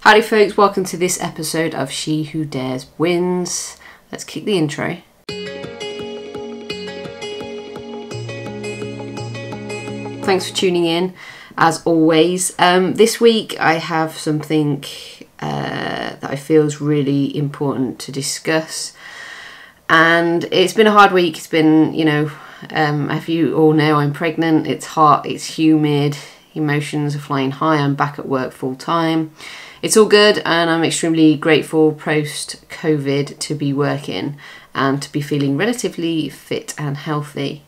Howdy folks, welcome to this episode of She Who Dares Wins. Let's kick the intro. Thanks for tuning in, as always. This week I have something that I feel is really important to discuss. And it's been a hard week. It's been, as you all know, I'm pregnant, it's hot, it's humid, emotions are flying high, I'm back at work full time. It's all good, and I'm extremely grateful post-COVID to be working and to be feeling relatively fit and healthy.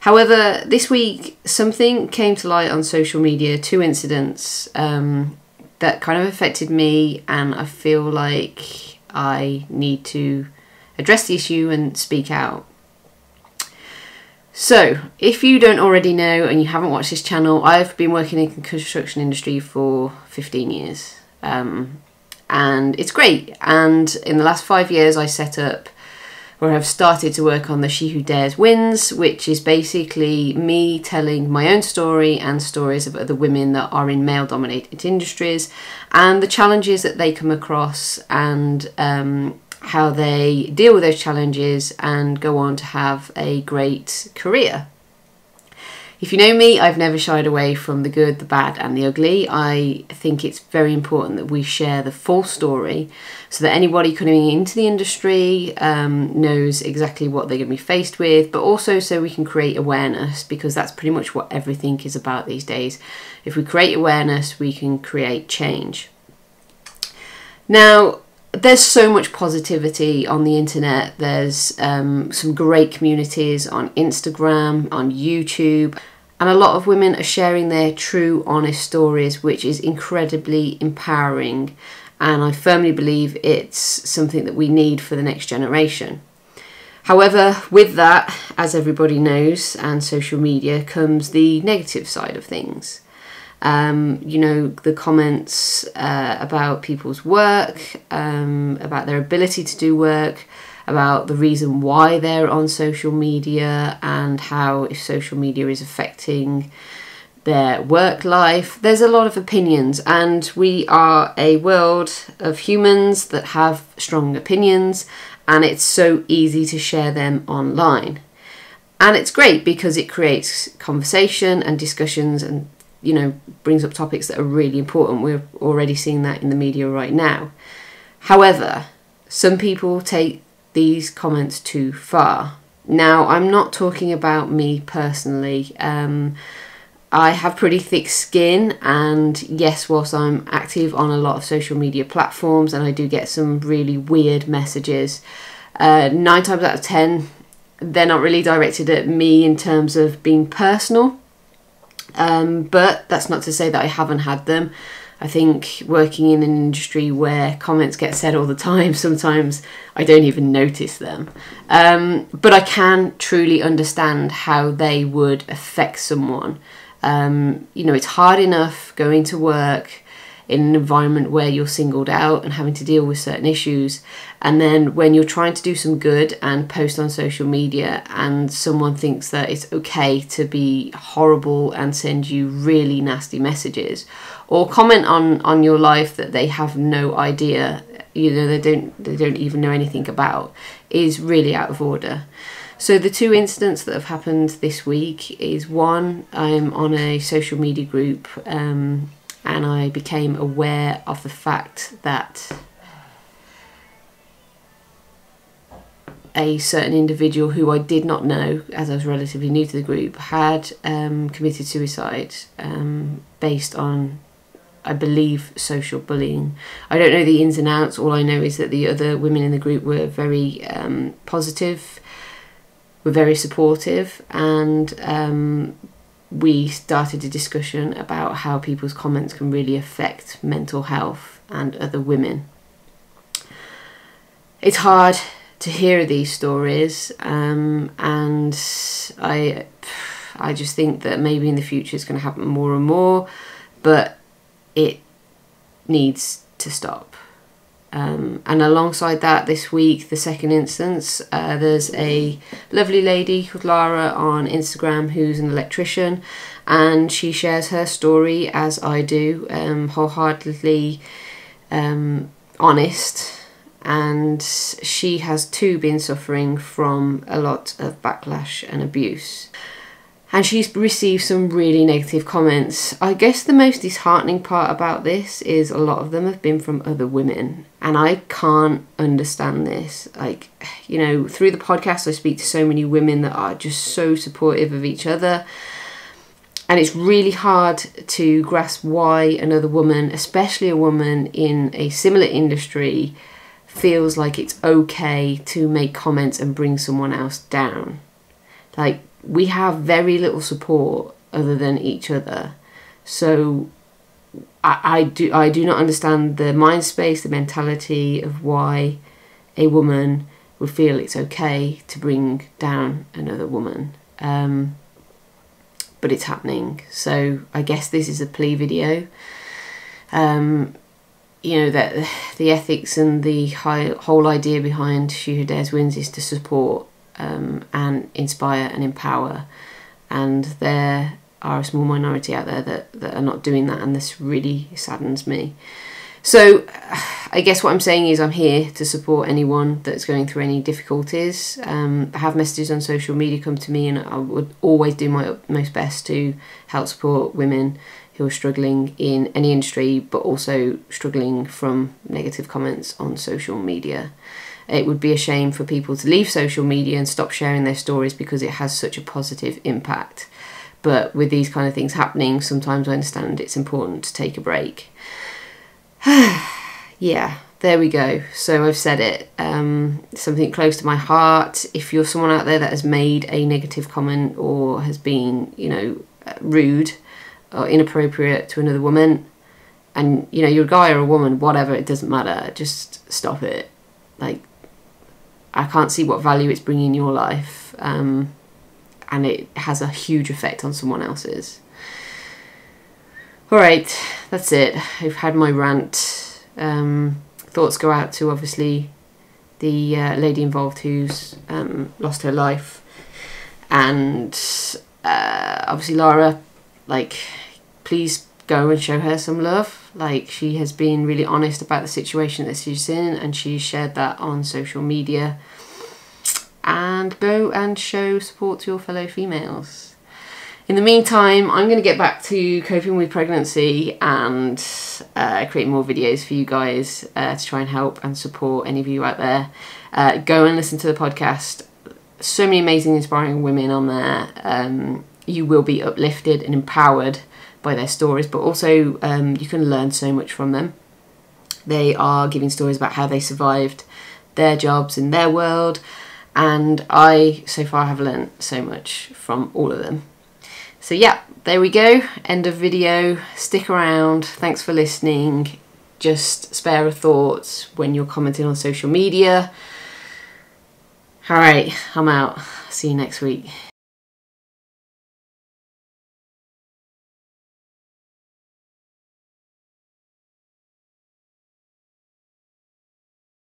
However, this week something came to light on social media, two incidents that kind of affected me, and I feel like I need to address the issue and speak out. So, if you don't already know and you haven't watched this channel, I've been working in the construction industry for 15 years. And it's great. And in the last 5 years, I set up where I've started to work on the She Who Dares Wins, which is basically me telling my own story and stories of other women that are in male-dominated industries and the challenges that they come across and how they deal with those challenges and go on to have a great career. If you know me, I've never shied away from the good, the bad and the ugly. I think it's very important that we share the full story so that anybody coming into the industry knows exactly what they're going to be faced with, but also so we can create awareness, because that's pretty much what everything is about these days. If we create awareness, we can create change. Now, there's so much positivity on the internet. There's some great communities on Instagram, on YouTube, and a lot of women are sharing their true, honest stories, which is incredibly empowering. And I firmly believe it's something that we need for the next generation. However, with that, as everybody knows, and social media, comes the negative side of things. The comments about people's work, about their ability to do work, about the reason why they're on social media, and how if social media is affecting their work life. There's a lot of opinions, and we are a world of humans that have strong opinions, and it's so easy to share them online. And it's great because it creates conversation and discussions and brings up topics that are really important. We're already seeing that in the media right now. However, some people take these comments too far. Now, I'm not talking about me personally. I have pretty thick skin, and yes, whilst I'm active on a lot of social media platforms and I do get some really weird messages, 9 times out of 10, they're not really directed at me in terms of being personal. But that's not to say that I haven't had them. I think working in an industry where comments get said all the time, sometimes I don't even notice them. But I can truly understand how they would affect someone. It's hard enough going to work in an environment where you're singled out and having to deal with certain issues, and then when you're trying to do some good and post on social media and someone thinks that it's okay to be horrible and send you really nasty messages or comment on your life that they have no idea, they don't even know anything about, is really out of order. So the two incidents that have happened this week is, one, I'm on a social media group and I became aware of the fact that a certain individual who I did not know, as I was relatively new to the group, had committed suicide based on, I believe, social bullying. I don't know the ins and outs. All I know is that the other women in the group were very positive, were very supportive, and we started a discussion about how people's comments can really affect mental health and other women. It's hard to hear these stories, and I just think that maybe in the future it's going to happen more and more, but it needs to stop. And alongside that, this week, the second instance, there's a lovely lady called Lara on Instagram who's an electrician, and she shares her story, as I do, wholeheartedly honest, and she has too been suffering from a lot of backlash and abuse. And she's received some really negative comments. I guess the most disheartening part about this is a lot of them have been from other women. And I can't understand this. Like, you know, through the podcast, I speak to so many women that are just so supportive of each other. And it's really hard to grasp why another woman, especially a woman in a similar industry, feels like it's okay to make comments and bring someone else down. Like, we have very little support other than each other. So I do not understand the mind space, the mentality of why a woman would feel it's okay to bring down another woman. But it's happening. So I guess this is a plea video. You know, that the ethics and the whole idea behind She Who Dares Wins is to support and inspire and empower, and there are a small minority out there that are not doing that, and this really saddens me. So I guess what I'm saying is I'm here to support anyone that's going through any difficulties. I have messages on social media come to me, and I would always do my utmost best to help support women who are struggling in any industry, but also struggling from negative comments on social media. It would be a shame for people to leave social media and stop sharing their stories because it has such a positive impact. But with these kind of things happening, sometimes I understand it's important to take a break. Yeah, there we go. So I've said it. Something close to my heart. If you're someone out there that has made a negative comment or has been, you know, rude or inappropriate to another woman, and, you know, you're a guy or a woman, whatever, it doesn't matter. Just stop it. Like, I can't see what value it's bringing in your life, and it has a huge effect on someone else's. Alright, that's it. I've had my rant. Thoughts go out to, obviously, the lady involved who's lost her life. And obviously Lara, like, please go and show her some love. Like, she has been really honest about the situation that she's in, and she shared that on social media. And go and show support to your fellow females. In the meantime, I'm going to get back to coping with pregnancy and create more videos for you guys to try and help and support any of you out there. Go and listen to the podcast. So many amazing, inspiring women on there. You will be uplifted and empowered by their stories, but also you can learn so much from them. They are giving stories about how they survived their jobs in their world, and I so far have learnt so much from all of them. So yeah, there we go, end of video. Stick around, thanks for listening. Just spare a thought when you're commenting on social media. Alright, I'm out. See you next week.